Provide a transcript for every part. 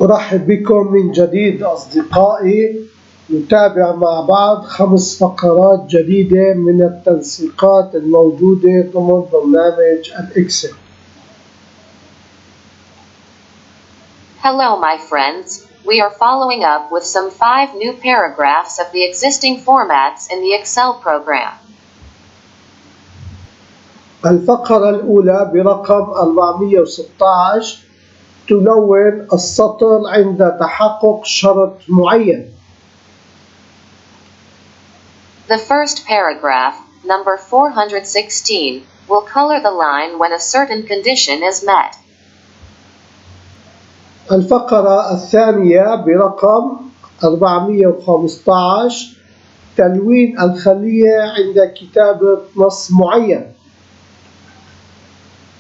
أرحب بكم من جديد أصدقائي. نتابع مع بعض 5 فقرات جديدة من التنسيقات الموجودة ضمن برنامج الإكسل. Hello my friends, we are following up with some 5 new paragraphs of the existing formats in the Excel program. الفقرة الأولى برقم 416 تلون السطر عند تحقق شرط معين. The first paragraph, number 416, will color the line when a certain condition is met. الفقرة الثانية برقم 415 تلوين الخلية عند كتابة نص معين.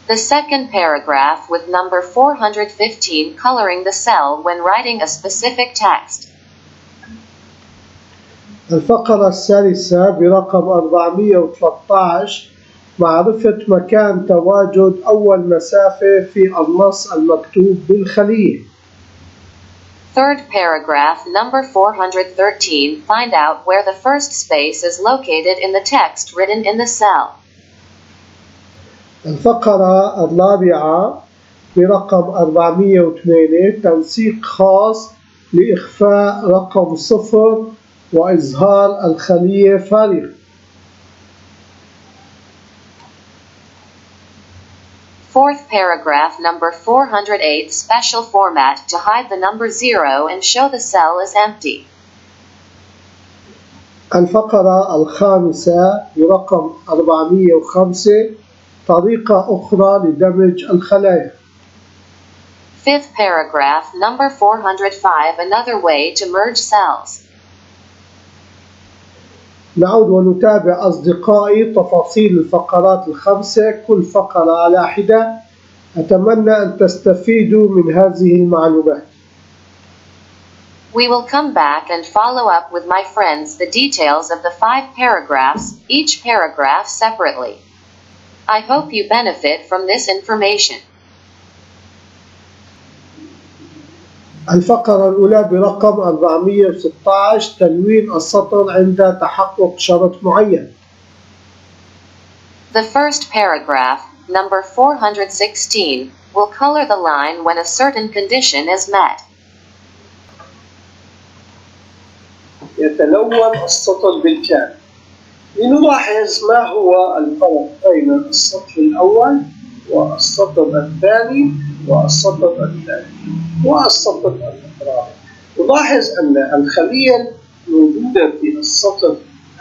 The second paragraph with number 415 coloring the cell when writing a specific text. الفقرة الثالثة برقم 413 معرفة مكان تواجد أول مسافة في النص المكتوب بالخلية. Third paragraph, number 413, find out where the first space is located in the text written in the cell. الفقرة الرابعة برقم 408 تنسيق خاص لإخفاء رقم 0 وإظهار الخلية فارغة. Fourth paragraph, number 408, special format to hide the number 0 and show the cell is empty. الفقرة الخامسة برقم 405 طريقة أخرى لدمج الخلايا. Fifth paragraph, number 405, another way to merge cells. نعود ونتابع أصدقائي تفاصيل الفقرات الخمسة، كل فقرة على حدة. أتمنى أن تستفيدوا من هذه المعلومات. We will come back and follow up with my friends the details of the 5 paragraphs, each paragraph separately. I hope you benefit from this information. الفقرة الأولى برقم 416 تلوين السطر عند تحقق شرط معين. The first paragraph, number 416, will color the line when a certain condition is met. يتلون السطر بالكامل. لنلاحظ ما هو الفرق بين السطر الأول والسطر الثاني والسطر الثالث والسطر الرابع. نلاحظ أن الخلية الموجودة في السطر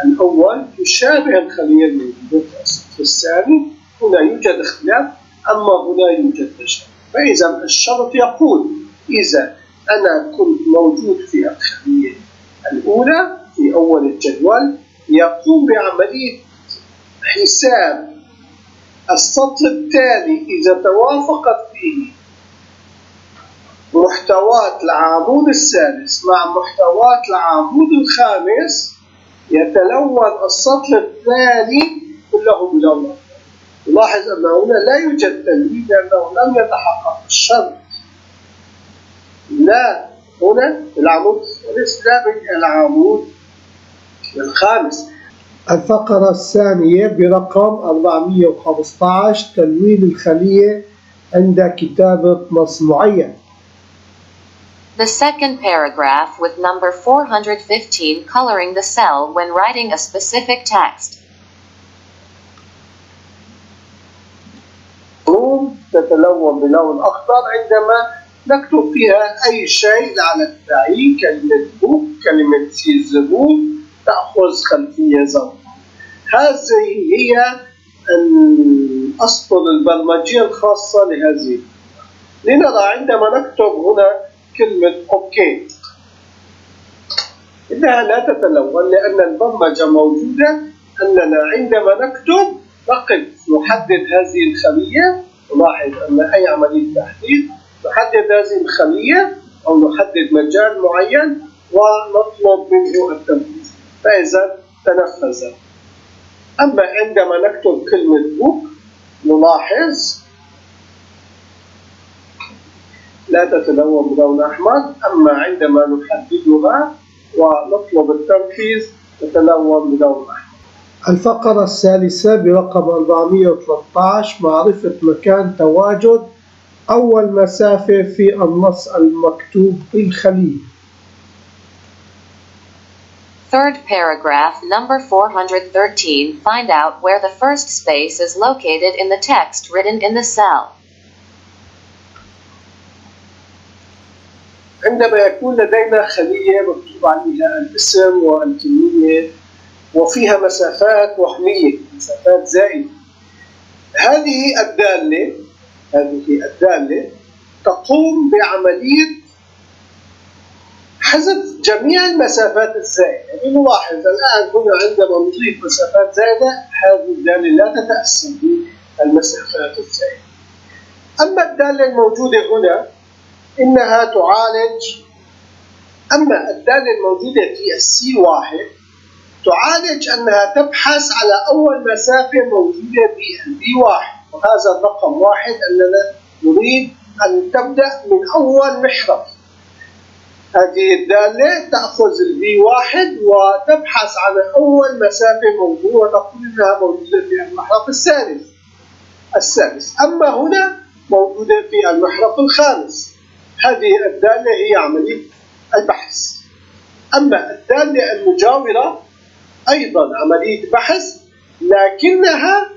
الأول تشابه الخلية الموجودة في السطر الثاني. هنا يوجد اختلاف، أما هنا يوجد تشابه. فإذا الشرط يقول إذا أنا كنت موجود في الخلية الأولى في أول الجدول يقوم بعملية حساب السطر التالي إذا توافقت فيه محتوات العمود الثالث مع محتوات العمود الخامس يتلون السطر الثاني كله بلون. لاحظ أن هنا لا يوجد تلوين لأنه لم يتحقق الشرط. لا هنا العمود الثالث لا العمود الخامس. الفقرة الثانية برقم 415 تلوين الخلية عند كتابة نص معين. The second paragraph with number 415 coloring the cell when writing a specific text. تتلون بلون أخضر عندما نكتب فيها أي شيء على التعيين، كلمة بوك، كلمة سيزبون، تأخذ خلفية زرقاء. هذه هي الأسطر البرمجية الخاصة لهذه. لنرى عندما نكتب هنا كلمة أوكي إنها لا تتلون لأن البرمجة موجودة أننا عندما نكتب نقف نحدد هذه الخلية. نلاحظ أن أي عملية تحديد نحدد هذه الخلية أو نحدد مجال معين ونطلب منه التنفيذ، فإذا تنفذ. أما عندما نكتب كلمة بوك نلاحظ لا تتلون بلون أحمر، أما عندما نحددها ونطلب التركيز تتلون بلون أحمر. الفقرة الثالثة برقم 413 معرفة مكان تواجد أول مسافة في النص المكتوب بالخلية. Third paragraph, number 413. Find out where the first space is located in the text written in the cell. عندما يكون لدينا خلية مكتوب عليها الاسم والكمية وفيها مسافات وهمية، مسافات زائدة، هذه الدالة تقوم بعملية حذف جميع المسافات الزائدة. يعني نلاحظ الآن هنا عندما نضيف مسافات زائدة هذه الدالة لا تتأثر بالمسافات الزائدة. أما الدالة الموجودة هنا إنها تعالج، أما الدالة الموجودة في السي واحد تعالج أنها تبحث على أول مسافة موجودة في البي واحد، وهذا الرقم واحد أننا نريد أن تبدأ من أول محرف. هذه الدالة تأخذ البي واحد وتبحث على أول مسافة موجودة وتقول أنها موجودة في المحرف السادس، أما هنا موجودة في المحرف الخامس. هذه الدالة هي عملية البحث. أما الدالة المجاورة أيضا عملية بحث، لكنها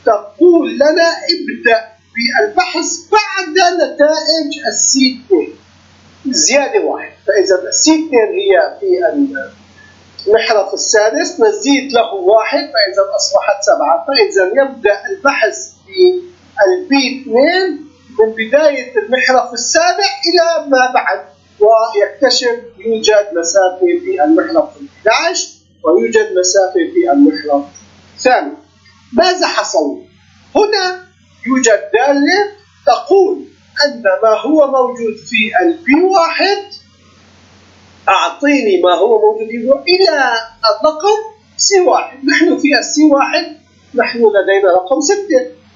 تقول لنا ابدأ بالبحث بعد نتائج السي 2 زيادة واحد. فإذا السي 2 هي في المحرف السادس نزيد له واحد فإذا أصبحت 7. فإذا يبدأ البحث في البي 2 من بداية المحرف السابع إلى ما بعد، ويكتشف يوجد مسافة في المحرف 11 ويوجد مسافة في المحرف الثاني. ماذا حصل؟ هنا يوجد دالة تقول أن ما هو موجود في البي واحد أعطيني ما هو موجود إلى الرقم سي واحد. نحن في السي واحد نحن لدينا رقم 6،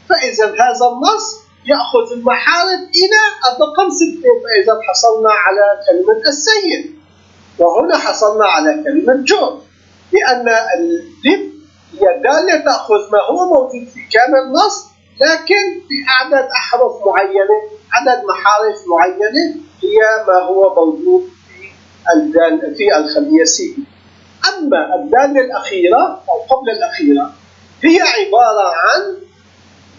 فإذا هذا النص يأخذ المحارب إلى الرقم 6. فإذا حصلنا على كلمة السيد، وهنا حصلنا على كلمة جون، لأن اللب هي دالة تأخذ ما هو موجود في كامل النص لكن في عدد أحرف معينة، عدد محارف معينة هي ما هو موجود في الخلية سي. أما الدالة الأخيرة أو قبل الأخيرة هي عبارة عن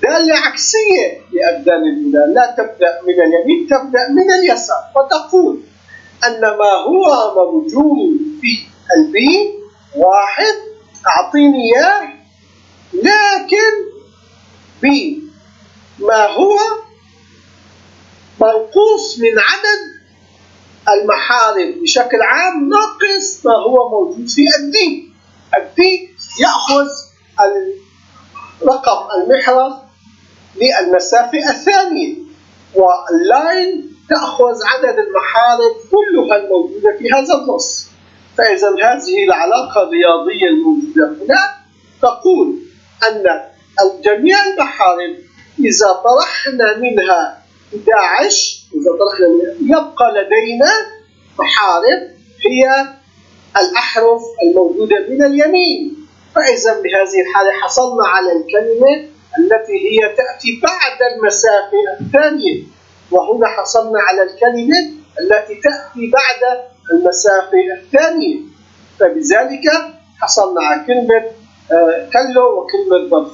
دالة عكسية للدالة الأولى، لا تبدأ من اليمين تبدأ من اليسار، فتقول أن ما هو موجود في البي واحد أعطيني إياه، لكن بما هو منقوص من عدد المحارف بشكل عام ناقص ما هو موجود في الدي. الدي يأخذ رقم المحرف للمسافة الثانية، واللاين تأخذ عدد المحارف كلها الموجودة في هذا النص. فإذا هذه العلاقة الرياضية الموجودة هنا تقول أن جميع المحارف إذا طرحنا منها 11 يبقى لدينا محارف هي الأحرف الموجودة من اليمين. فإذا بهذه الحالة حصلنا على الكلمة التي هي تأتي بعد المسافة الثانية، وهنا حصلنا على الكلمة التي تأتي بعد المسافة الثانية، فبذلك حصلنا على كلمة كلو وكلمة ظرف.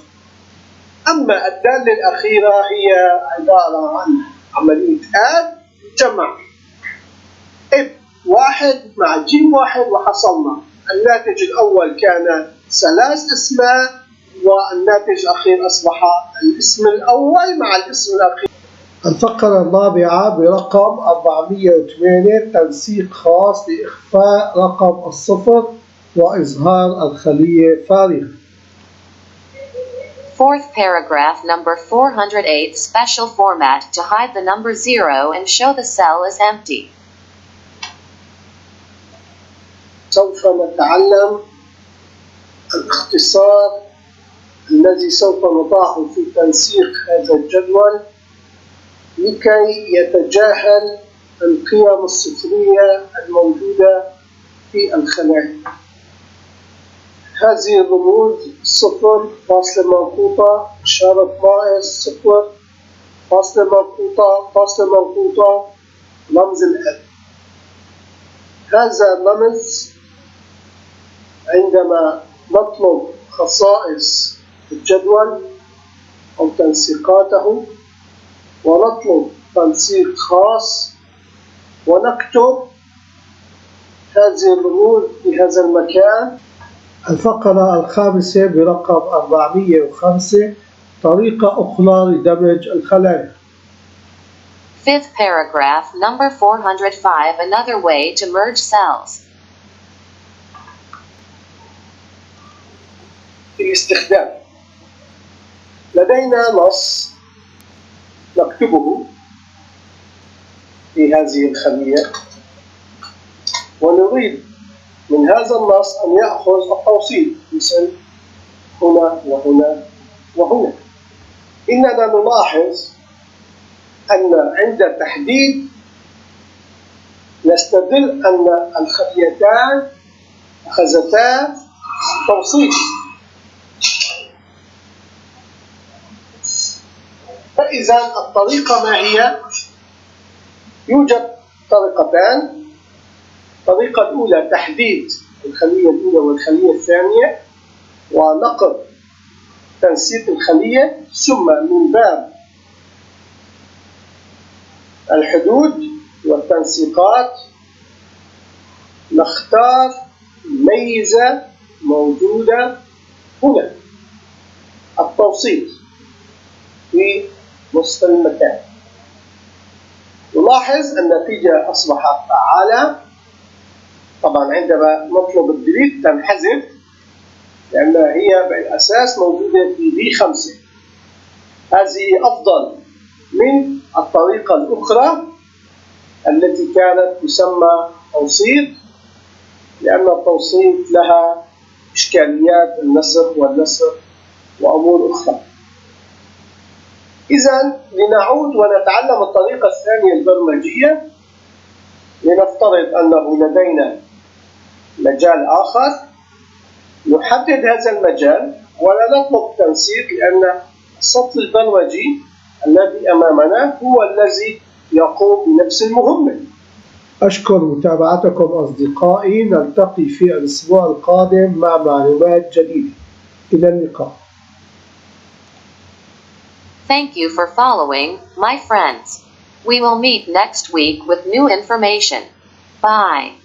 أما الدالة الأخيرة هي عبارة عن عملية آد جمع إب واحد مع جيم واحد، وحصلنا الناتج الأول كان 3 أسماء والناتج الأخير أصبح الاسم الأول مع الاسم الأخير. الفقرة الرابعة برقم 408 تنسيق خاص لإخفاء رقم الصفر وإظهار الخلية فارغة. Fourth paragraph, number 408, special format to hide the number 0 and show the cell is empty. سوف نتعلم الاختصار الذي سوف نضعه في تنسيق هذا الجدول لكي يتجاهل القيم الصفرية الموجودة في الخلايا. هذه الرموز: صفر، فاصلة منقوطة، إشارة ناقص، صفر، فاصلة منقوطة، فاصلة منقوطة، رمز الألف. هذا الرمز عندما نطلب خصائص الجدول أو تنسيقاته ونطلب تنسيق خاص ونكتب هذه الرموز في هذا المكان. الفقرة الخامسة برقم 405 طريقة أخرى لدمج الخلايا. Fifth paragraph, number 405, another way to merge cells. الاستخدام: لدينا نص نكتبه في هذه الخلية ونريد من هذا النص أن يأخذ التوصيل، مثل هنا وهنا وهنا. إننا نلاحظ أن عند تحديد نستدل أن الخليتان أخذتا توصيل. فإذا الطريقة ما هي؟ يوجد طريقتان. الطريقة الأولى تحديد الخلية الأولى والخلية الثانية ونقل تنسيق الخلية، ثم من باب الحدود والتنسيقات نختار ميزة موجودة هنا، التوصيل في نصف المكان. نلاحظ أن النتيجة أصبحت فعالة. طبعا عندما نطلب الديليت تنحذف لأن هي بالأساس موجودة في B5. هذه أفضل من الطريقة الأخرى التي كانت تسمى توصيل، لأن التوصيل لها إشكاليات النسخ والنسخ وأمور أخرى. إذن لنعود ونتعلم الطريقة الثانية البرمجية. لنفترض أنه لدينا مجال آخر، نحدد هذا المجال ولا نطلب تنسيق، لأن السطر البرمجي الذي أمامنا هو الذي يقوم بنفس المهمة. أشكر متابعتكم أصدقائي، نلتقي في الأسبوع القادم مع معلومات جديدة. إلى اللقاء. Thank you for following, my friends. We will meet next week with new information. Bye.